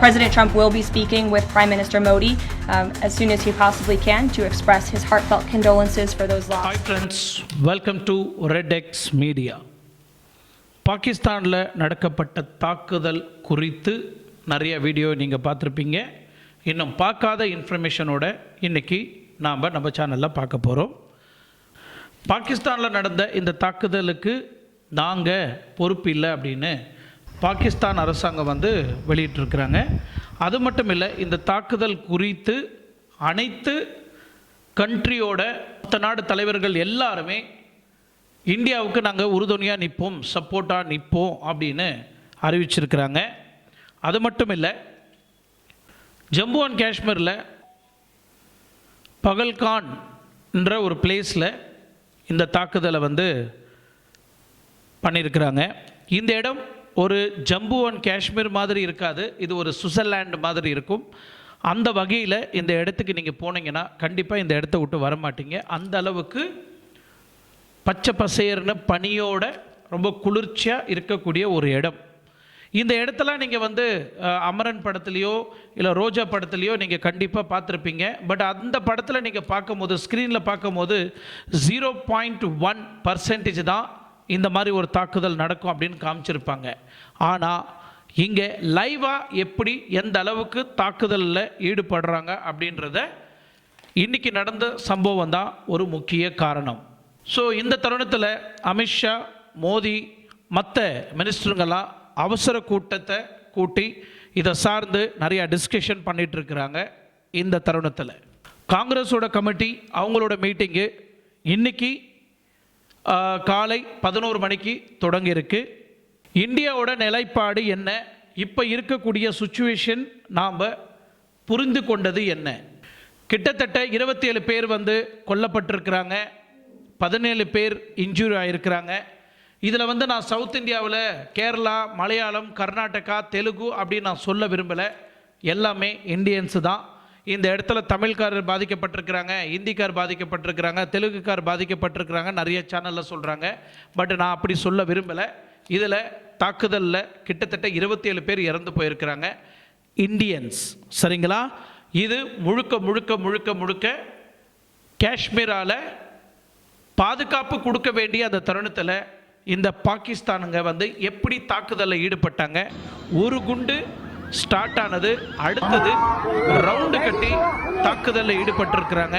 President Trump will be speaking with Prime Minister Modi as soon as he possibly can to express his heartfelt condolences for those lost. Hi friends, welcome to Red X Media. பாகிஸ்தானில் நடக்கப்பட்ட தாக்குதல் குறித்து நிறைய video நீங்கள் பார்த்துருப்பீங்க. இன்னும் பார்க்காத இன்ஃபர்மேஷனோட இன்றைக்கி நாம் நம்ம சேனலில் பார்க்க போகிறோம். பாகிஸ்தானில் நடந்த இந்த தாக்குதலுக்கு நாங்கள் பொறுப்பு இல்லை அப்படின்னு பாகிஸ்தான் அரசாங்கம் வெளியிட்டிருக்கிறாங்க. அது மட்டும் இல்லை, இந்த தாக்குதல் குறித்து அனைத்து கண்ட்ரியோட மற்ற நாடு தலைவர்கள் எல்லாருமே இந்தியாவுக்கு நாங்கள் உறுதுணையாக நிற்போம், சப்போர்ட்டாக நிற்போம் அப்படின்னு அறிவிச்சிருக்கிறாங்க. அது மட்டும் இல்லை, ஜம்மு அண்ட் காஷ்மீரில் பகல்கான் என்ற ஒரு பிளேஸில் இந்த தாக்குதலை பண்ணியிருக்கிறாங்க. இந்த இடம் ஒரு ஜம்மு அண்ட் காஷ்மீர் மாதிரி இருக்காது, இது ஒரு சுவிட்சர்லாந்து மாதிரி இருக்கும். அந்த வகையில் இந்த இடத்துக்கு நீங்கள் போனீங்கன்னா கண்டிப்பாக இந்த இடத்த விட்டு வரமாட்டீங்க. அந்த அளவுக்கு பச்சை பசேர்னு பனியோட ரொம்ப குளிர்ச்சியாக இருக்கக்கூடிய ஒரு இடம். இந்த இடத்துல நீங்கள் அமரன் படத்துலையோ இல்லை ரோஜா படத்துலையோ நீங்கள் கண்டிப்பாக பார்த்துருப்பீங்க. பட் அந்த படத்தில் நீங்கள் பார்க்கும்போது, ஸ்க்ரீனில் பார்க்கும்போது 0.1% தான் இந்த மாதிரி ஒரு தாக்குதல் நடக்கும் அப்படின்னு காமிச்சிருப்பாங்க. ஆனால் இங்கே லைவாக எப்படி எந்த அளவுக்கு தாக்குதலில் ஈடுபடுறாங்க அப்படின்றத இன்றைக்கி நடந்த சம்பவம் தான் ஒரு முக்கிய காரணம். ஸோ இந்த தருணத்தில் அமித்ஷா, மோடி, மற்ற மினிஸ்டருங்கெல்லாம் அவசர கூட்டத்தை கூட்டி இதை சார்ந்து நிறையா டிஸ்கஷன் பண்ணிகிட்ருக்கிறாங்க. இந்த தருணத்தில் காங்கிரஸோட கமிட்டி அவங்களோட மீட்டிங்கு இன்றைக்கி காலை 11 மணிக்கு தொடங்கியிருக்கு. இந்தியாவோட நிலைப்பாடு என்ன, இப்போ இருக்கக்கூடிய சுச்சுவேஷன் நாம் புரிந்து கொண்டது என்ன. கிட்டத்தட்ட 27 பேர் கொல்லப்பட்டிருக்கிறாங்க, 17 பேர் இன்ஜூரி ஆகிருக்கிறாங்க. இதில் நான் சவுத் இந்தியாவில் கேரளா, மலையாளம், கர்நாடகா, தெலுங்கு அப்படின்னு நான் சொல்ல விரும்பலை. எல்லாமே இந்தியன்ஸு தான். இந்த இடத்துல தமிழ்காரர் பாதிக்கப்பட்டிருக்கிறாங்க, ஹிந்திக்கார் பாதிக்கப்பட்டிருக்கிறாங்க, தெலுங்குக்கார் பாதிக்கப்பட்டிருக்கிறாங்க, நிறைய சேனலில் சொல்கிறாங்க. பட் நான் அப்படி சொல்ல விரும்பலை. இதில் தாக்குதலில் கிட்டத்தட்ட 27 பேர் இறந்து போயிருக்கிறாங்க, இந்தியன்ஸ். சரிங்களா? இது முழுக்க முழுக்க முழுக்க முழுக்க காஷ்மீரால் பாதுகாப்பு கொடுக்க வேண்டிய அந்த தருணத்தில் இந்த பாகிஸ்தானுங்க எப்படி தாக்குதலில் ஈடுபட்டாங்க. ஒரு குண்டு ஸ்டார்ட் ஆனது, அடுத்தது ரவுண்டு கட்டி தாக்குதலில் ஈடுபட்டிருக்கிறாங்க.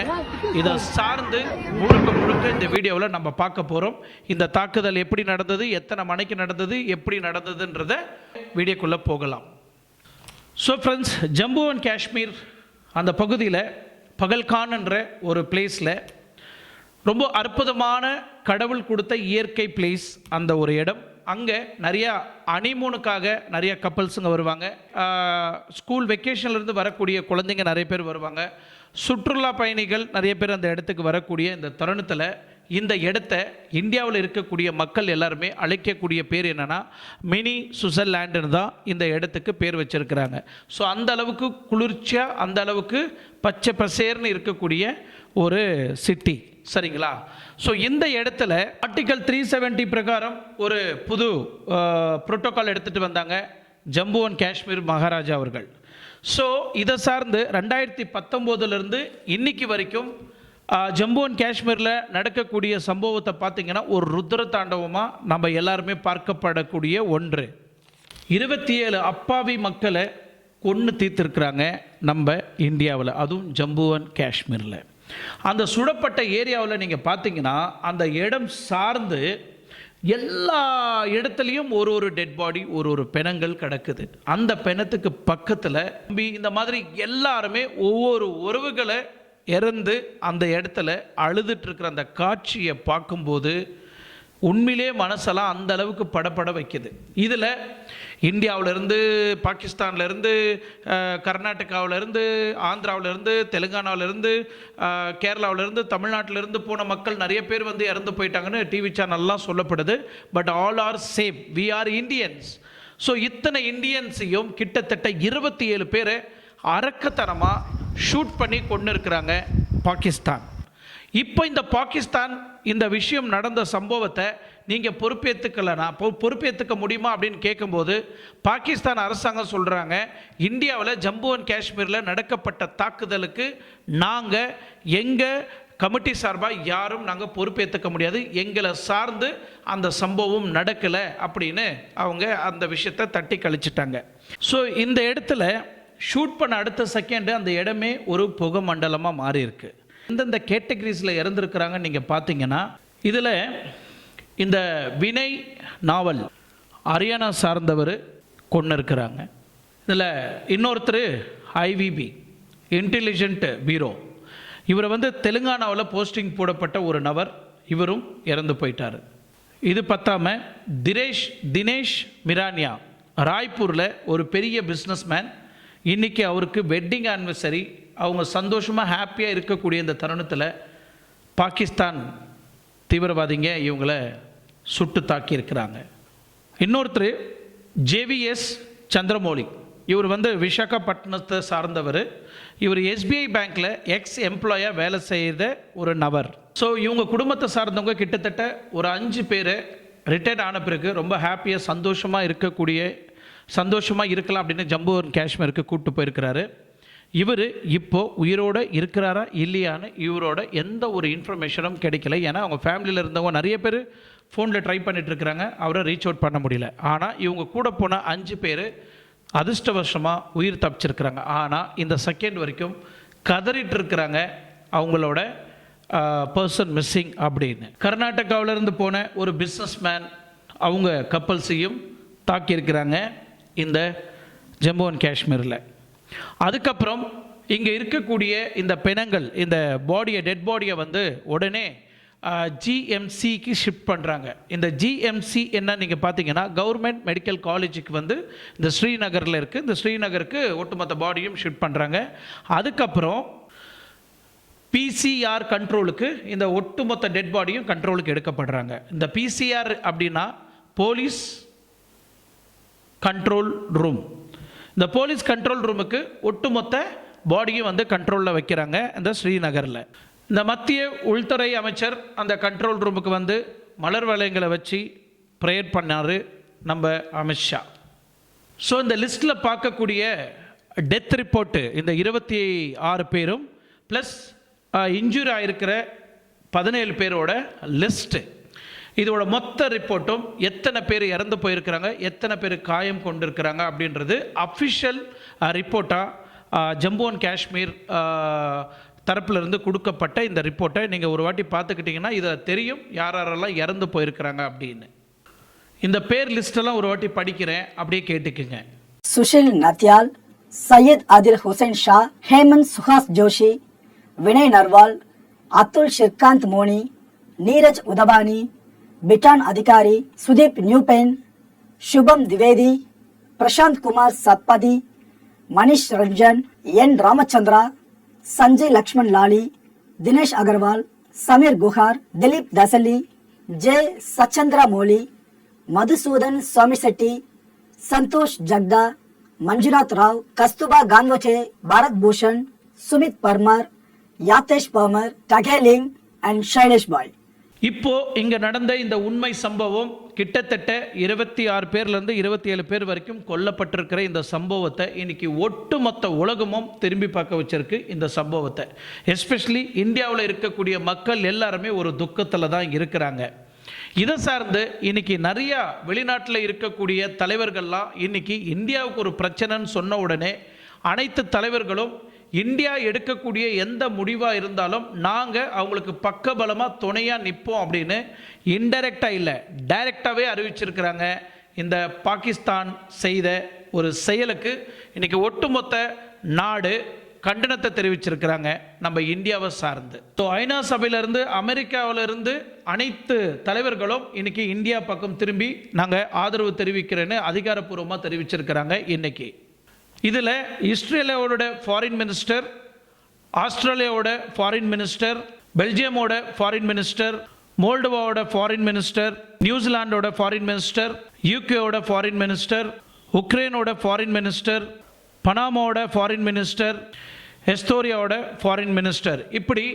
இதை சார்ந்து முழுக்க முழுக்க இந்த வீடியோவில் நம்ம பார்க்க போகிறோம். இந்த தாக்குதல் எப்படி நடந்தது, எத்தனை மணிக்கு நடந்தது, எப்படி நடந்ததுன்றத வீடியோக்குள்ளே போகலாம். So friends, Jammu and Kashmir அந்த பகுதியில் பகல்கான் என்ற ஒரு பிளேஸில் ரொம்ப அற்புதமான கடவுள் கொடுத்த இயற்கை பிளேஸ் அந்த ஒரு இடம். அங்கே நிறையா ஹனிமூனுக்காக நிறைய கப்பல்ஸுங்க வருவாங்க. ஸ்கூல் வெக்கேஷன்லேருந்து வரக்கூடிய குழந்தைங்க நிறைய பேர் வருவாங்க. சுற்றுலா பயணிகள் நிறைய பேர் அந்த இடத்துக்கு வரக்கூடிய இந்த தருணத்தில் இந்த இடத்த இந்தியாவில் இருக்கக்கூடிய மக்கள் எல்லாருமே அழைக்கக்கூடிய பேர் என்னென்னா மினி சுவிட்சர்லாண்டுன்னு தான் இந்த இடத்துக்கு பேர் வச்சுருக்கிறாங்க. ஸோ அந்த அளவுக்கு குளிர்ச்சியாக, அந்த அளவுக்கு பச்சை பசேர்னு இருக்கக்கூடிய ஒரு சிட்டி. சரிங்களா? ஸோ இந்த இடத்துல ஆர்டிகல் 370 பிரகாரம் ஒரு புது புரோட்டோக்கால் எடுத்துகிட்டு வந்தாங்க ஜம்மு அண்ட் காஷ்மீர் மகாராஜா அவர்கள். ஸோ இதை சார்ந்து 2019 இன்னைக்கு வரைக்கும் ஜம்மு அண்ட் காஷ்மீரில் நடக்கக்கூடிய சம்பவத்தை பார்த்திங்கன்னா ஒரு ருத்ர தாண்டவமாக நம்ம எல்லாருமே பார்க்கப்படக்கூடிய ஒன்று. 27 அப்பாவி மக்களை கொன்று தீர்த்திருக்கிறாங்க நம்ம இந்தியாவில், அதுவும் ஜம்மு அண்ட் காஷ்மீரில். அந்த சுடப்பட்ட ஏரியாவில் நீங்கள் பார்த்தீங்கன்னா அந்த இடம் சார்ந்து எல்லா இடத்துலையும் ஒரு டெட் பாடி, ஒரு பிணங்கள் கிடக்குது. அந்த பிணத்துக்கு பக்கத்தில் இந்த மாதிரி எல்லாருமே ஒவ்வொரு உறவுகளை இறந்து அந்த இடத்துல அழுதுட்டு இருக்கிற அந்த காட்சியை பார்க்கும்போது உண்மையிலே மனசெல்லாம் அந்த அளவுக்கு படப்பட வைக்குது. இதில் இந்தியாவிலேருந்து, பாகிஸ்தான்லேருந்து, கர்நாடகாவிலேருந்து, ஆந்திராவிலேருந்து, தெலுங்கானாவிலேருந்து, கேரளாவிலேருந்து, தமிழ்நாட்டிலேருந்து போன மக்கள் நிறைய பேர் வந்து இறந்து போயிட்டாங்கன்னு டிவி சேனல்லாம் சொல்லப்படுது. But all are same, we are Indians. So இத்தனை இண்டியன்ஸையும் கிட்டத்தட்ட 27 பேரை அரக்கத்தனமாக ஷூட் பண்ணி கொண்டு இருக்கிறாங்க பாகிஸ்தான். இப்போ இந்த பாகிஸ்தான் இந்த விஷயம் நடந்த சம்பவத்தை நீங்கள் பொறுப்பேற்றுக்க முடியுமா அப்படின்னு கேட்கும்போது பாகிஸ்தான் அரசாங்கம் சொல்கிறாங்க, இந்தியாவில் ஜம்மு அண்ட் காஷ்மீரில் நடக்கப்பட்ட தாக்குதலுக்கு நாங்கள் எங்கள் கமிட்டி சார்பாக யாரும் நாங்கள் பொறுப்பேற்றுக்க முடியாது, எங்களை சார்ந்து அந்த சம்பவம் நடக்கலை அப்படின்னு அவங்க அந்த விஷயத்தை தட்டி கழிச்சிட்டாங்க. ஸோ இந்த இடத்துல ஷூட் பண்ண அடுத்த செகண்டு அந்த இடமே ஒரு புகை மண்டலமாக மாறி இருக்கு. எந்தெந்த கேட்டகரிஸில் இறந்துருக்கிறாங்க நீங்கள் பார்த்தீங்கன்னா, இதில் இந்த வினய் நாவல் ஹரியானா சார்ந்தவர் கொண்டு இருக்கிறாங்க. இதில் இன்னொருத்தர் ஐவிபி இன்டெலிஜென்ட் பீரோ, இவரை வந்து தெலுங்கானாவில் போஸ்டிங் போடப்பட்ட ஒரு நபர், இவரும் இறந்து போயிட்டார். இது பத்தாமல் தினேஷ் மிரானியா ராய்ப்பூரில் ஒரு பெரிய பிஸ்னஸ்மேன், இன்றைக்கி அவருக்கு வெட்டிங் ஆனிவர்சரி, அவங்க சந்தோஷமாக ஹாப்பியாக இருக்கக்கூடிய இந்த தருணத்தில் பாகிஸ்தான் தீவிரவாதிங்க இவங்களை சுட்டு தாக்கியிருக்கிறாங்க. இன்னொருத்தர் ஜேவிஎஸ் சந்திரமௌலி, இவர் வந்து விசாகப்பட்டினத்தை சார்ந்தவர். இவர் எஸ்பிஐ பேங்க்கில் எக்ஸ் எம்ப்ளாயாக வேலை செய்த ஒரு நபர். ஸோ இவங்க குடும்பத்தை சார்ந்தவங்க கிட்டத்தட்ட ஒரு 5 பேர் ரிட்டையர்ட் ஆன பிறகு ரொம்ப ஹாப்பியாக சந்தோஷமாக இருக்கலாம் அப்படின்னு ஜம்மு அண்ட் காஷ்மீருக்கு கூப்பிட்டு போயிருக்கிறாரு. இவர் இப்போது உயிரோடு இருக்கிறாரா இல்லையான்னு இவரோட எந்த ஒரு இன்ஃபர்மேஷனும் கிடைக்கல. ஏன்னா அவங்க ஃபேமிலியில் இருந்தவங்க நிறைய பேர் ஃபோனில் ட்ரை பண்ணிகிட்ருக்கிறாங்க, அவரை ரீச் அவுட் பண்ண முடியல. ஆனால் இவங்க கூட போன 5 பேர் அதிர்ஷ்டவசமாக உயிர் தப்பிச்சிருக்கிறாங்க. ஆனால் இந்த செகண்ட் வரைக்கும் கதறிட்டு இருக்கிறாங்க அவங்களோட பர்சன் மிஸ்ஸிங் அப்படின்னு. கர்நாடகாவிலேருந்து போன ஒரு பிஸ்னஸ்மேன், அவங்க கப்பல்ஸையும் தாக்கியிருக்கிறாங்க இந்த ஜம்மு அண்ட் காஷ்மீரில். அதுக்கப்புறம் இங்கே இருக்கக்கூடிய இந்த பிணங்கள், இந்த டெட் பாடியை வந்து உடனே ஜிஎம்சிக்கு ஷிஃப்ட் பண்ணுறாங்க. இந்த ஜிஎம்சி என்ன நீங்கள் பார்த்தீங்கன்னா கவர்மெண்ட் மெடிக்கல் காலேஜுக்கு வந்து இந்த ஸ்ரீநகரில் இருக்குது. இந்த ஸ்ரீநகருக்கு ஒட்டுமொத்த பாடியும் ஷிஃப்ட் பண்ணுறாங்க. அதுக்கப்புறம் பிசிஆர் கண்ட்ரோலுக்கு இந்த ஒட்டுமொத்த டெட் பாடியும் கண்ட்ரோலுக்கு எடுக்கப்படுறாங்க. இந்த பிசிஆர் அப்படின்னா போலீஸ் கண்ட்ரோல் ரூம். இந்த போலீஸ் கண்ட்ரோல் ரூமுக்கு ஒட்டுமொத்த பாடியும் வந்து கண்ட்ரோலில் வைக்கிறாங்க இந்த ஸ்ரீநகரில். இந்த மத்திய உள்துறை அமைச்சர் அந்த கண்ட்ரோல் ரூமுக்கு வந்து மலர் வளையங்களை வச்சு ப்ரேயர் பண்ணார் நம்ம அமித்ஷா. ஸோ இந்த லிஸ்ட்டில் பார்க்கக்கூடிய டெத் ரிப்போர்ட்டு இந்த 26 பேரும் ப்ளஸ் இன்ஜூரி ஆகிருக்கிற 17 பேரோட லிஸ்ட்டு, இதோட மொத்த ரிப்போர்ட்டும் எத்தனை பேர் இறந்து போயிருக்கிறாங்க, எத்தனை பேர் காயம் கொண்டிருக்கிறாங்க அப்படின்றது அஃபிஷியல் ரிப்போர்ட்டாக ஜம்மு அண்ட் காஷ்மீர் தரப்பிலிருந்து கொடுக்கப்பட்ட இந்த ரிப்போர்ட்டை நீங்கள் ஒரு வாட்டி பார்த்துக்கிட்டிங்கன்னா இதில் தெரியும் யாரெல்லாம் இறந்து போயிருக்கிறாங்க அப்படின்னு. இந்த பேர் லிஸ்டெல்லாம் ஒரு வாட்டி படிக்கிறேன், அப்படியே கேட்டுக்குங்க. சுஷில் நத்யால், சையத் ஆதில் ஹுசைன் ஷா, ஹேமந்த் சுஹாஸ் ஜோஷி, வினய் நர்வால், அத்துல் ஷிர்காந்த் மோனி, நீரஜ் உதபானி, बिटान अधिकारी, सुदीप न्यूपेन, शुभम द्विवेदी, प्रशांत कुमार सत्पदी, मनीष रंजन, एन रामचंद्रा, संजय लक्ष्मण लाली, दिनेश अग्रवाल, समीर गुहार, दिलीप दसली, जय सचंद्रा मोली, मधुसूदन स्वामीशेट्टी, संतोष जगदा, मंजुनाथ राव, कस्तूबा गांगोचे, भारत भूषण, सुमित परमार, यातेश परमार, टगेलिंग एंड शैलेश बॉय. இப்போ இங்கே நடந்த இந்த உண்மை சம்பவம் கிட்டத்தட்ட 26 பேர்லேருந்து 27 பேர் வரைக்கும் கொல்லப்பட்டிருக்கிற இந்த சம்பவத்தை இன்னைக்கு ஒட்டுமொத்த உலகமும் திரும்பி பார்க்க வச்சிருக்கு. இந்த சம்பவத்தை எஸ்பெஷலி இந்தியாவில் இருக்கக்கூடிய மக்கள் எல்லாருமே ஒரு துக்கத்தில் தான் இருக்கிறாங்க. இதை சார்ந்து இன்னைக்கு நிறையா வெளிநாட்டில் இருக்கக்கூடிய தலைவர்கள்லாம் இன்னைக்கு இந்தியாவுக்கு ஒரு பிரச்சனைன்னு சொன்ன உடனே அனைத்து தலைவர்களும் இந்தியா எடுக்கக்கூடிய எந்த முடிவாக இருந்தாலும் நாங்கள் அவங்களுக்கு பக்கபலமாக துணையாக நிற்போம் அப்படின்னு இன்டைரக்டாக இல்லை டைரெக்டாகவே அறிவிச்சிருக்கிறாங்க. இந்த பாகிஸ்தான் செய்த ஒரு செயலுக்கு இன்றைக்கி ஒட்டுமொத்த நாடு கண்டனத்தை தெரிவிச்சிருக்கிறாங்க நம்ம இந்தியாவை சார்ந்து. ஸோ ஐநா சபையிலேருந்து அமெரிக்காவிலிருந்து அனைத்து தலைவர்களும் இன்றைக்கி இந்தியா பக்கம் திரும்பி நாங்கள் ஆதரவு தெரிவிக்கிறேன்னு அதிகாரப்பூர்வமாக தெரிவிச்சிருக்கிறாங்க. இன்றைக்கி இதில் இஸ்ரேலோட ஃபாரின் மினிஸ்டர், ஆஸ்திரேலியாவோட ஃபாரின் மினிஸ்டர், பெல்ஜியமோட ஃபாரின் மினிஸ்டர், மோல்டோவாவோட ஃபாரின் மினிஸ்டர், நியூசிலாண்டோட ஃபாரின் மினிஸ்டர், யூகேவோட ஃபாரின் மினிஸ்டர், உக்ரைனோட ஃபாரின் மினிஸ்டர், பனாமாவோட ஃபாரின் மினிஸ்டர், எஸ்தோரியாவோட ஃபாரின் மினிஸ்டர், இப்படி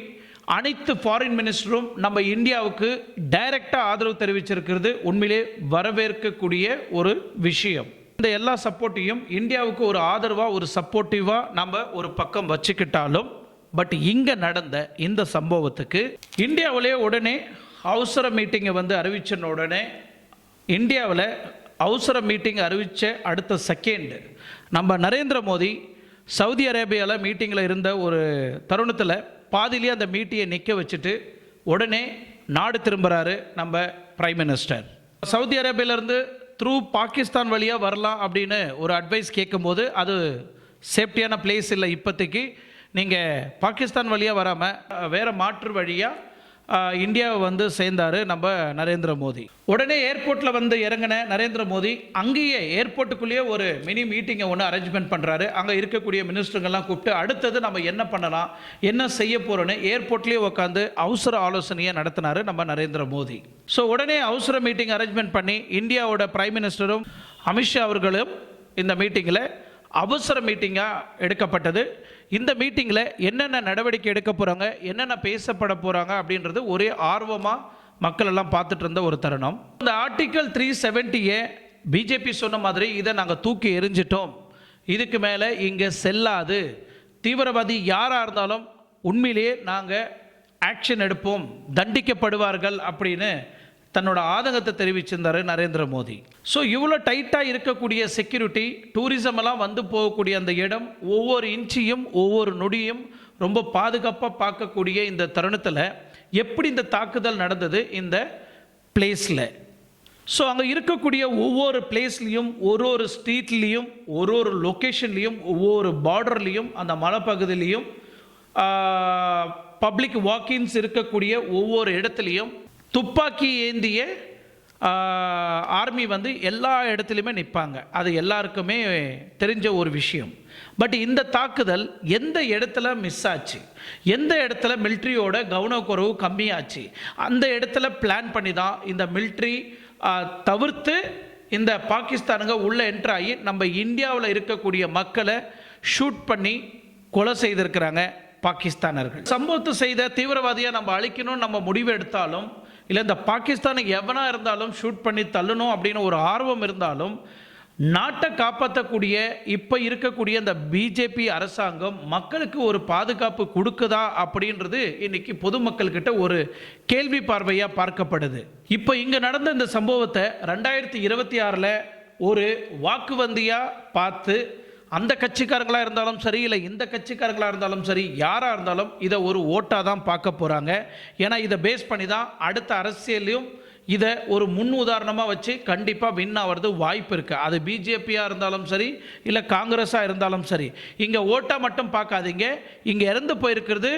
அனைத்து ஃபாரின் மினிஸ்டரும் நம்ம இந்தியாவுக்கு டைரெக்டாக ஆதரவு தெரிவிச்சிருக்கிறது உண்மையிலே வரவேற்கக்கூடிய ஒரு விஷயம். இந்த எல்லா சப்போர்ட்டையும் இந்தியாவுக்கு ஒரு ஆதரவாக ஒரு சப்போர்ட்டிவாக நம்ம ஒரு பக்கம் வச்சுக்கிட்டாலும் பட் இங்கே நடந்த இந்த சம்பவத்துக்கு இந்தியாவிலே உடனே அவசர மீட்டிங்கை அறிவிச்ச உடனே இந்தியாவில் அவசர மீட்டிங் அறிவித்த அடுத்த செகண்ட் நம்ம நரேந்திர மோடி சவுதி அரேபியாவில் மீட்டிங்கில் இருந்த ஒரு தருணத்தில் பாதியிலே அந்த மீட்டிங்கை நிற்க வச்சுட்டு உடனே நாடு திரும்புகிறாரு நம்ம பிரைம் மினிஸ்டர். சவுதி அரேபியாவிலேருந்து த்ரூ பாகிஸ்தான் வழியாக வரலாம் அப்படின்னு ஒரு அட்வைஸ் கேட்கும்போது அது சேஃப்டியான பிளேஸ் இல்லை, இப்போதைக்கு நீங்கள் பாகிஸ்தான் வழியாக வராமல் வேறு மாற்று வழியாக இந்தியாவை சேர்ந்தார் நம்ம நரேந்திர மோடி. உடனே ஏர்போர்ட்டில் இறங்கின நரேந்திர மோடி அங்கேயே ஏர்போர்ட்டுக்குள்ளேயே ஒரு மினி மீட்டிங்கை ஒன்று அரேஞ்ச்மெண்ட் பண்ணுறாரு. அங்கே இருக்கக்கூடிய மினிஸ்டருங்கெல்லாம் கூப்பிட்டு அடுத்தது நம்ம என்ன பண்ணலாம், என்ன செய்ய போகிறோன்னு ஏர்போர்ட்லேயே உட்காந்து அவசர ஆலோசனையை நடத்தினார் நம்ம நரேந்திர மோடி. ஸோ உடனே அவசர மீட்டிங் அரேஞ்ச்மெண்ட் பண்ணி இந்தியாவோட பிரைம் மினிஸ்டரும் அமித்ஷா அவர்களும் இந்த மீட்டிங்கில் அவசர மீட்டிங்காக எடுக்கப்பட்டது. இந்த மீட்டிங்கில் என்னென்ன நடவடிக்கை எடுக்க போகிறாங்க, என்னென்ன பேசப்பட போகிறாங்க அப்படின்றது ஒரே ஆர்வமாக மக்கள் எல்லாம் பார்த்துட்டு இருந்த ஒரு தருணம். இந்த ஆர்டிக்கல் 370 பிஜேபி சொன்ன மாதிரி இதை நாங்கள் தூக்கி எறிஞ்சிட்டோம், இதுக்கு மேலே இங்கே செல்லாது, தீவிரவாதி யாராக இருந்தாலும் உண்மையிலேயே நாங்கள் ஆக்ஷன் எடுப்போம், தண்டிக்கப்படுவார்கள் அப்படின்னு தன்னோட ஆதங்கத்தை தெரிவிச்சிருந்தார் நரேந்திர மோடி. ஸோ இவ்வளோ டைட்டாக இருக்கக்கூடிய செக்யூரிட்டி, டூரிசமெல்லாம் போகக்கூடிய அந்த இடம் ஒவ்வொரு இன்ச்சியும் ஒவ்வொரு நொடியும் ரொம்ப பாதுகாப்பாக பார்க்கக்கூடிய இந்த தருணத்தில் எப்படி இந்த தாக்குதல் நடந்தது இந்த பிளேஸில். ஸோ அங்கே இருக்கக்கூடிய ஒவ்வொரு பிளேஸ்லேயும் ஒரு ஸ்ட்ரீட்லேயும் ஒரு லொக்கேஷன்லேயும் ஒவ்வொரு பார்டர்லேயும் அந்த மலைப்பகுதியிலையும் பப்ளிக் வாக்கின்ஸ் இருக்கக்கூடிய ஒவ்வொரு இடத்துலையும் துப்பாக்கி ஏந்திய ஆர்மி எல்லா இடத்துலையுமே நிற்பாங்க. அது எல்லாருக்குமே தெரிஞ்ச ஒரு விஷயம். பட் இந்த தாக்குதல் எந்த இடத்துல மிஸ் ஆச்சு, எந்த இடத்துல மிலிட்ரியோட கவனக்குறைவு கம்மியாச்சு, அந்த இடத்துல பிளான் பண்ணி தான் இந்த மிலிட்ரி தவிர்த்து இந்த பாகிஸ்தானுங்க உள்ளே என்ட்ரு ஆகி நம்ம இந்தியாவில் இருக்கக்கூடிய மக்களை ஷூட் பண்ணி கொலை செய்திருக்கிறாங்க பாகிஸ்தானர்கள். சம்பவத்தை செய்த தீவிரவாதியை நம்ம அழிக்கணும்னு நம்ம முடிவு எடுத்தாலும், இல்லை இந்த பாகிஸ்தானுக்கு எவனா இருந்தாலும் ஷூட் பண்ணி தள்ளணும் அப்படின்னு ஒரு ஆர்வம் இருந்தாலும், நாட்டை காப்பாற்றக்கூடிய இப்போ இருக்கக்கூடிய இந்த பிஜேபி அரசாங்கம் மக்களுக்கு ஒரு பாதுகாப்பு கொடுக்குதா அப்படின்றது இன்னைக்கு பொதுமக்கள்கிட்ட ஒரு கேள்வி பார்வையாக பார்க்கப்படுது. இப்போ இங்கே நடந்த இந்த சம்பவத்தை 2026 ஒரு வாக்குவந்தியாக பார்த்து அந்த கட்சிக்காரங்களாக இருந்தாலும் சரி, இல்லை இந்த கட்சிக்காரங்களாக இருந்தாலும் சரி, யாராக இருந்தாலும் இதை ஒரு ஓட்டாக தான் பார்க்க போகிறாங்க. ஏன்னா இதை பேஸ் பண்ணி தான் அடுத்த அரசியலையும் இதை ஒரு முன் உதாரணமாக வச்சு கண்டிப்பாக வின் ஆகிறது வாய்ப்பு இருக்குது. அது பிஜேபியாக இருந்தாலும் சரி, இல்லை காங்கிரஸாக இருந்தாலும் சரி. இங்கே ஓட்டாக மட்டும் பார்க்காதீங்க, இங்கே இறந்து போயிருக்கிறது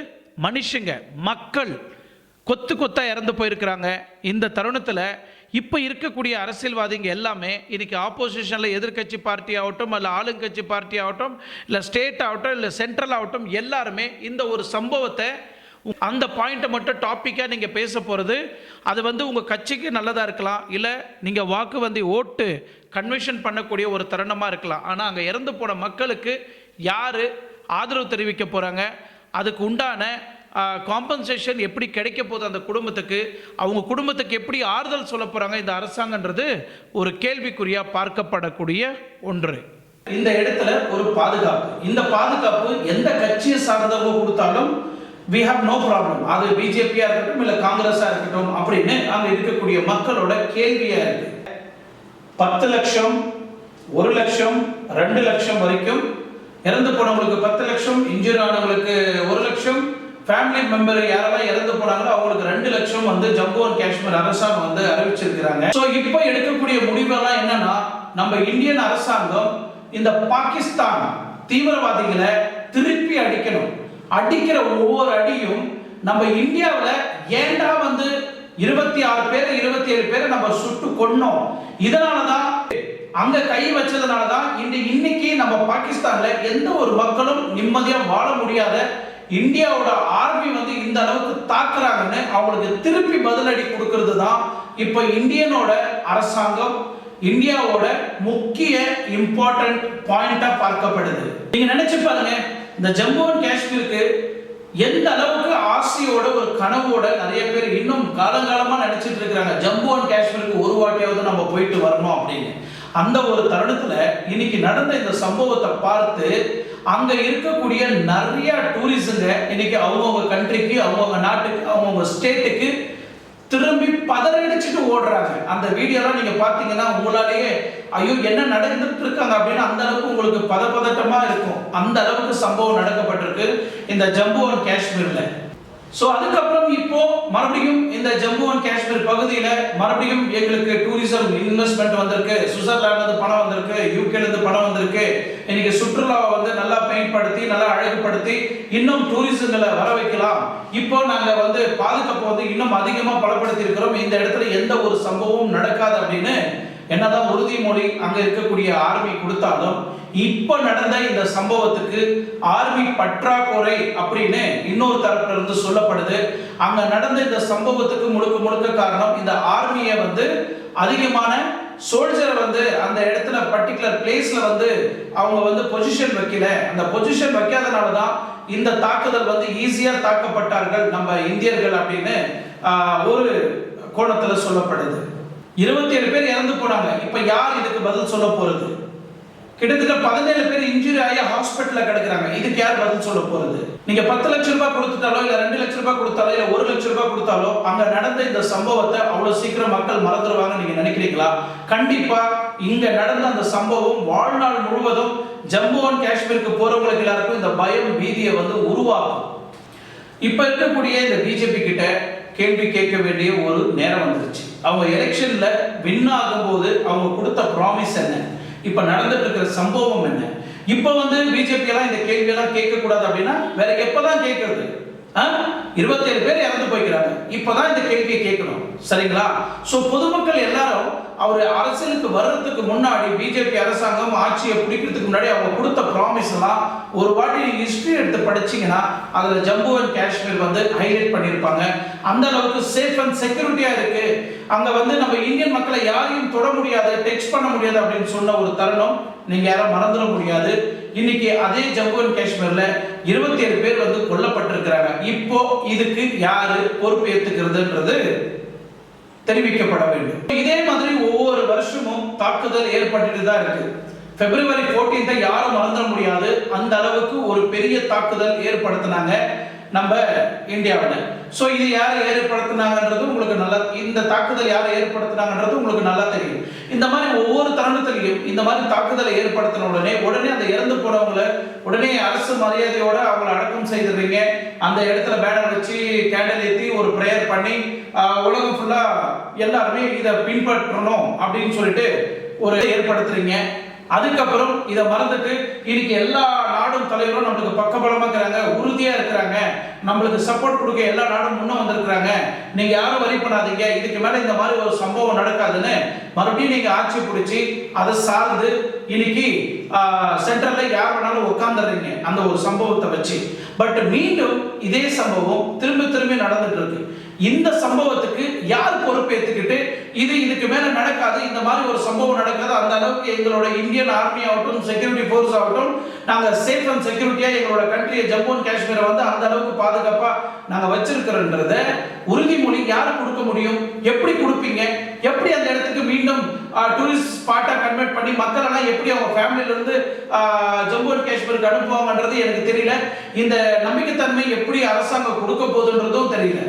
மனுஷங்க, மக்கள் கொத்து கொத்தாக இறந்து போயிருக்கிறாங்க. இந்த தருணத்தில் இப்போ இருக்கக்கூடிய அரசியல்வாதிங்க எல்லாமே இன்னைக்கு ஆப்போசிஷனில் எதிர்கட்சி பார்ட்டி ஆகட்டும், இல்லை ஆளுங்கட்சி பார்ட்டி ஆகட்டும், இல்லை ஸ்டேட் ஆகட்டும், இல்லை சென்ட்ரல் ஆகட்டும், எல்லாருமே இந்த ஒரு சம்பவத்தை அந்த பாயிண்ட்டை மட்டும் டாப்பிக்காக நீங்கள் பேச போகிறது அது உங்கள் கட்சிக்கு நல்லதாக இருக்கலாம், இல்லை நீங்கள் வாக்கு ஓட்டு கன்வென்ஷன் பண்ணக்கூடிய ஒரு தருணமாக இருக்கலாம். ஆனால் அங்கே இறந்து போன மக்களுக்கு யார் ஆதரவு தெரிவிக்க போகிறாங்க, அதுக்கு உண்டான காம்பன்சேஷன் எப்படி கிடைக்க போகுது, அந்த குடும்பத்துக்கு அவங்க குடும்பத்துக்கு எப்படி ஆறுதல் சொல்ல போகிறாங்க இந்த அரசாங்கன்றது ஒரு கேள்விக்குறியாக பார்க்கப்படக்கூடிய ஒன்று. இந்த இடத்துல ஒரு பாதுகாப்பு, இந்த பாதுகாப்பு எந்த கட்சியை சார்ந்தவங்க கொடுத்தாலும் we have no problem. அது பிஜேபியா இருக்கட்டும் இல்ல காங்கிரஸா இருக்கட்டும் அப்படின்னு அங்க இருக்கக்கூடிய மக்களோட கேள்வியா இருக்கு. 10 லட்சம், 1 லட்சம், 2 லட்சம் வரைக்கும் இறந்து போனவங்களுக்கு 10 லட்சம், இன்ஜூரி ஆனவங்களுக்கு 1 லட்சம், ஃபேமிலி மெம்பர் யாரெல்லாம் இறந்து போனாங்களோ அவங்களுக்கு 2 லட்சம் வந்து ஜம்மு அண்ட் காஷ்மீர் அரசாங்கம் வந்து அறிவிச்சிருக்கிறாங்க. ஸோ இப்போ எடுக்கக்கூடிய முடிவெல்லாம் என்னன்னா, நம்ம இந்தியன் அரசாங்கம் இந்த பாகிஸ்தான் தீவிரவாதிகளை திருப்பி அடிக்கணும். அடிக்கிற ஒவ்வொரு அடியும் நம்ம இந்தியாவில் ஏண்டா வந்து 26 பேர் 27 பேரை நம்ம சுட்டு கொன்னோம், இதனாலதான் அங்க கை வச்சதுனாலதான் இன்னைக்கு நம்ம பாகிஸ்தான்ல எந்த ஒரு மக்களும் நிம்மதியா வாழ முடியாத இந்தியாவோட ஆர்மி வந்து இந்த அளவுக்கு தாக்குறாங்கன்னு அவங்களுக்கு திருப்பி பதிலடி கொடுக்கிறது தான் இப்ப இந்தியனோட அரசாங்கம் இந்தியாவோட முக்கிய இம்பார்ட்டன்ட் பாயிண்டா பார்க்கப்படுது. நீங்க நினைச்சு பாருங்க, இந்த ஜம்மு அண்ட் காஷ்மீருக்கு எந்த அளவுக்கு ஆசையோட ஒரு கனவோட நிறைய பேர் இன்னும் காலங்காலமா நினைச்சிட்டு இருக்காங்க, ஜம்மு அண்ட் காஷ்மீருக்கு ஒரு வாட்டியாவது நம்ம போயிட்டு வரணும் அப்படின்னு. அந்த ஒரு தருணத்துல இன்னைக்கு நடந்த இந்த சம்பவத்தை பார்த்து அங்க இருக்கக்கூடிய நிறைய டூரிஸ்டுங்க இன்னைக்கு அவங்கவுங்க கண்ட்ரிக்கு, அவங்கவுங்க நாட்டுக்கு, அவங்கவுங்க ஸ்டேட்டுக்கு திரும்பி பதறடிச்சுட்டு ஓடுறாங்க. அந்த வீடியோலாம் நீங்க பாத்தீங்கன்னா உங்களாலேயே ஐயோ என்ன நடந்துட்டு இருக்காங்க அப்படின்னு அந்த அளவுக்கு உங்களுக்கு பதட்டமா இருக்கும். அந்த அளவுக்கு சம்பவம் நடக்கப்பட்டிருக்கு இந்த ஜம்மு அண்ட் காஷ்மீர்ல. சோ அதுக்கப்புறம் இப்போ மறுபடியும் இந்த ஜம்மு அண்ட் காஷ்மீர் பகுதியில மறுபடியும் எங்களுக்கு டூரிசம் இன்வெஸ்ட்மெண்ட் வந்திருக்கு, சுவிட்சர்லாந்துல இருந்து பணம் வந்திருக்கு, யூகேல இருந்து பணம் வந்திருக்கு. இன்னைக்கு சுற்றுலாவை வந்து நல்லா பயன்படுத்தி நல்லா அழகுபடுத்தி இன்னும் டூரிசங்களை வர வைக்கலாம். இப்போ நாங்க வந்து பாதுகாப்பு வந்து இன்னும் அதிகமா பலப்படுத்தி இருக்கிறோம், இந்த இடத்துல எந்த ஒரு சம்பவமும் நடக்காது அப்படின்னு என்னதான் உறுதிமொழி அங்க இருக்கக்கூடிய ஆர்மி கொடுத்தாலும் இப்ப நடந்த இந்த சம்பவத்துக்கு ஆர்மி பற்றாக்குறை அப்படின்னு இன்னொரு தரப்புல இருந்து சொல்லப்படுது. அங்க நடந்த இந்த சம்பவத்துக்கு முழுக்க காரணம் இந்த ஆர்மியை வந்து அதிகமான சோல்ஜரை வந்து அந்த இடத்துல பர்டிகுலர் பிளேஸ்ல வந்து அவங்க வந்து பொசிஷன் வைக்கல. அந்த பொசிஷன் வைக்காதனால தான் இந்த தாக்குதல் வந்து ஈஸியா தாக்கப்பட்டார்கள் நம்ம இந்தியர்கள் அப்படின்னு ஒரு கோணத்துல சொல்லப்படுது. 27 பேர் இறந்து போனாங்க. இப்ப யார் இதுக்கு பதில் சொல்ல போறது? கிட்டத்தட்ட 17 பேர் இன்ஜூரி ஆகி ஹாஸ்பிட்டல்ல கிடக்குறாங்க. இதுக்கு யார் பதில் சொல்ல போறது? நீங்க 10 லட்சம் ரூபாய் கொடுத்துட்டாலோ இல்ல 2 லட்சம் ரூபாய் கொடுத்தாலோ இல்ல 1 லட்சம் ரூபாய் கொடுத்தாலோ அங்க நடந்த இந்த சம்பவத்தை அவ்வளவு சீக்கிரம் மக்கள் மறந்துடுவாங்க நீங்க நினைக்கிறீங்களா? கண்டிப்பா இங்க நடந்த அந்த சம்பவம் வாழ்நாள் முழுவதும் ஜம்மு அண்ட் காஷ்மீருக்கு போறவங்களுக்கு எல்லாருக்கும் இந்த பயம் பீதியை வந்து உருவாக்கும். இப்ப இருக்கக்கூடிய இந்த பிஜேபி கிட்ட கேள்வி கேட்க வேண்டிய ஒரு நேரம் வந்துருச்சு. அவங்க எலெக்ஷன்ல வின் ஆகும் போது அவங்க கொடுத்த ப்ராமிஸ் என்ன, இப்ப நடந்துட்டு இருக்கிற சம்பவம் என்ன? இப்ப வந்து பிஜேபி எல்லாம் இந்த கேள்வி எல்லாம் கேட்க கூடாது அப்படின்னா வேற எப்பதான் கேட்கறது? 27 பேர் இறந்து போய்க்கிறாங்க, இப்பதான் இந்த கேள்வியை கேட்கணும், சரிங்களா? சோ பொதுமக்கள் எல்லாரும் அவர் அரசியலுக்கு வர்றதுக்கு முன்னாடி பிஜேபி அரசாங்கம் ஆட்சியை பிடிக்கிறதுக்கு முன்னாடி அவங்க கொடுத்த ப்ராமிஸ் எல்லாம் ஒரு வாட்டி நீங்க ஹிஸ்டரி எடுத்து படிச்சீங்கன்னா அதுல ஜம்மு அண்ட் காஷ்மீர் வந்து ஹைலைட் பண்ணியிருப்பாங்க. அந்த அளவுக்கு சேஃப் அண்ட் செக்யூரிட்டியா இருக்கு, அங்க வந்து நம்ம இந்தியன் மக்களை யாரையும் தொட முடியாது, டச் பண்ண முடியாது அப்படின்னு சொன்ன ஒரு தருணம் நீங்க யாரும் மறந்துட முடியாது. இன்னைக்கு அதே ஜம்மு அண்ட் காஷ்மீர்ல 27 பேர் வந்து கொல்லப்பட்டிருக்கிறாங்க. இப்போ இதுக்கு யாரு பொறுப்பு ஏத்துக்கிறதுன்றது தெரிவிக்கப்பட வேண்டும். இதே மாதிரி ஒவ்வொரு வருஷமும் தாக்குதல் ஏற்பட்டுட்டு தான் இருக்கு. February 14 யாரும் மறந்துட முடியாது, அந்த அளவுக்கு ஒரு பெரிய தாக்குதல் ஏற்படுத்தினாங்க நம்ம இந்தியாவில். சோ இது யார் ஏற்படுத்தினாங்கன்றது உங்களுக்கு நல்லா, இந்த தாக்குதல் யார் ஏற்படுத்தினாங்கன்றது உங்களுக்கு நல்லா தெரியும். இந்த மாதிரி ஒவ்வொரு தருணத்திலையும் இந்த மாதிரி தாக்குதலை ஏற்படுத்தின உடனே அந்த இறந்து போனவங்களை உடனே அரசு மரியாதையோட அவங்களை அடக்கம் செய்திருவீங்க. அந்த இடத்துல பேனர் வச்சு கேண்டில் ஏற்றி ஒரு பிரேயர் பண்ணி உலகம் ஃபுல்லா எல்லாருமே இதை பின்பற்றணும் அப்படின்னு சொல்லிட்டு ஒரு ஏற்படுத்துறீங்க. அதுக்கப்புறம் இதை மறந்துட்டு இன்னைக்கு எல்லா நாடும் தலைவரும் நம்மளுக்கு பக்கபலமா இருக்கிறாங்க, உறுதியா இருக்கிறாங்க, நம்மளுக்கு சப்போர்ட் கொடுக்க எல்லா நாடும் முன்ன வந்திருக்கிறாங்க, நீங்க யாரும் வரி பண்ணாதீங்க, இதுக்கு மேல இந்த மாதிரி ஒரு சம்பவம் நடக்காதுன்னு மறுபடியும் நீங்க ஆட்சி பிடிச்சி அதை சார்ந்து இன்னைக்கு சென்ட்ரல்ல யார் வேணாலும் உட்கார்ந்துடுறீங்க அந்த ஒரு சம்பவத்தை வச்சு. பட் மீண்டும் இதே சம்பவம் திரும்பி நடந்துட்டு இருக்கு. இந்த சம்பவத்துக்கு யார் பொறுப்பேற்றுக்கிட்டு இதுக்கு மேல நடக்காது, இந்த மாதிரி ஒரு சம்பவம் நடக்காது, அந்த அளவுக்கு எங்களோட இந்தியன் ஆர்மி ஆகட்டும், செக்யூரிட்டி ஃபோர்ஸ் ஆகட்டும், நாங்க சேஃப் அண்ட் செக்யூரிட்டியா எங்களோட கண்ட்ரியை ஜம்மு அண்ட் காஷ்மீரை வந்து அந்த அளவுக்கு பாதுகாப்பா நாங்க வச்சிருக்கிறோன்றத உறுதிமொழி யாரு கொடுக்க முடியும்? எப்படி கொடுப்பீங்க? எப்படி அந்த இடத்துக்கு மீண்டும் டூரிஸ்ட் ஸ்பாட்டா கன்வெர்ட் பண்ணி மக்கள் எல்லாம் எப்படி அவங்க ஃபேமிலில இருந்து ஜம்மு அண்ட் காஷ்மீருக்கு அனுப்புவாங்கன்றது எனக்கு தெரியல. இந்த நம்பிக்கைத்தன்மை எப்படி அரசாங்கம் கொடுக்க போகுதுன்றதும் தெரியல.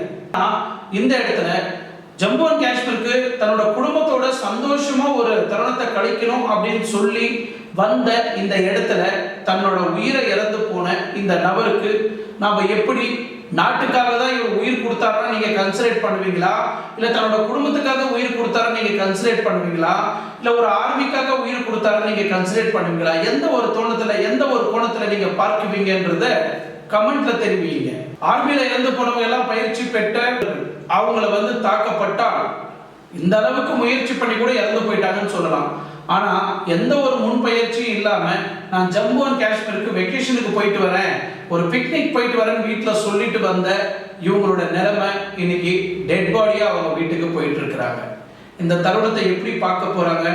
இந்த இடத்துல ஜம்மு அண்ட் காஷ்மீருக்கு தன்னோட குடும்பத்தோட சந்தோஷமா ஒரு தருணத்தை கழிக்கணும் அப்படின்னு சொல்லி வந்த இந்த இடத்துல தன்னோட உயிரை இழந்து போன இந்த நபருக்கு நாம எப்படி நாட்டுக்காக தான் இவர் உயிர் கொடுத்தாருன்னா நீங்க கன்சிடர் பண்ணுவீங்களா? இல்ல தன்னோட குடும்பத்துக்காக உயிர் கொடுத்தாருன்னு நீங்க கன்சிடர் பண்ணுவீங்களா? இல்ல ஒரு ஆர்மிக்காக உயிர் கொடுத்தாருன்னு நீங்க கன்சிடர் பண்ணுவீங்களா? எந்த ஒரு தோணத்துல, எந்த ஒரு கோணத்துல நீங்க பார்க்குவீங்கன்றத கமெண்ட்ல தெரிவிங்க. ஆர்மியில இறந்து போனவங்க எல்லாம் பயிற்சி பெற்ற அவங்கள வந்து தாக்கப்பட்டால் இந்த அளவுக்கு முயற்சி பண்ணி கூட இறந்து போயிட்டாங்கன்னு சொல்லலாம். ஆனா எந்த ஒரு முன்பயிற்சியும் இல்லாம நான் ஜம்மு அண்ட் காஷ்மீருக்கு வெக்கேஷனுக்கு போயிட்டு வரேன், ஒரு பிக்னிக் போயிட்டு வரேன்னு வீட்டுல சொல்லிட்டு வந்த இவங்களோட நிலைமை இன்னைக்கு டெட் பாடியா அவங்க வீட்டுக்கு போயிட்டு இருக்கிறாங்க. இந்த தருணத்தை எப்படி பார்க்க போறாங்க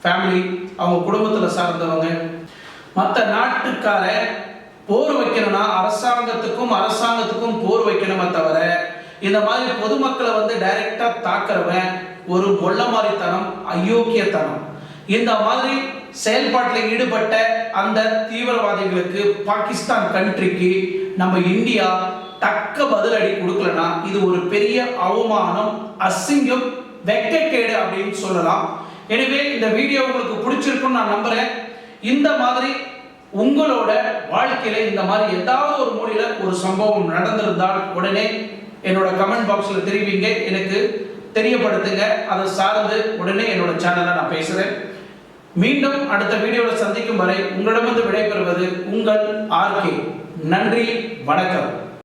ஃபேமிலி, அவங்க குடும்பத்துல சார்ந்தவங்க? மற்ற நாட்டுக்கார போர் வைக்கணும்னா அரசாங்கத்துக்கும் போர் வைக்கணுமே தவிர இந்த மாதிரி பொதுமக்களை வந்து டைரக்டா தாக்குறவன் ஒரு மொள்ளமாரித்தனம், அயோக்கியத்தனம். இந்த மாதிரி செயல்பாட்டில் ஈடுபட்ட அந்த தீவிரவாதிகளுக்கு பாகிஸ்தான் கண்ட்ரிக்கு நம்ம இந்தியா தக்க பதிலடி கொடுக்கலனா இது ஒரு பெரிய அவமானம், அசிங்கம், வெட்கக்கேடு அப்படின்னு சொல்லலாம். எனவே இந்த வீடியோ உங்களுக்கு பிடிச்சிருக்குன்னு நான் நம்புறேன். இந்த மாதிரி உங்களோட வாழ்க்கையில இந்த மாதிரி ஏதாவது ஒரு மூலையில ஒரு சம்பவம் நடந்திருந்தால் உடனே என்னோட கமெண்ட் பாக்ஸ்ல தெரிவிங்க, எனக்கு தெரியப்படுத்துங்க. அதை சார்ந்து உடனே என்னோட சேனல்ல நான் பேசுறேன். மீண்டும் அடுத்த வீடியோவில் சந்திக்கும் வரை உங்களிடமிருந்து விடைபெறுவது உங்கள் ஆர்கே. நன்றி, வணக்கம்.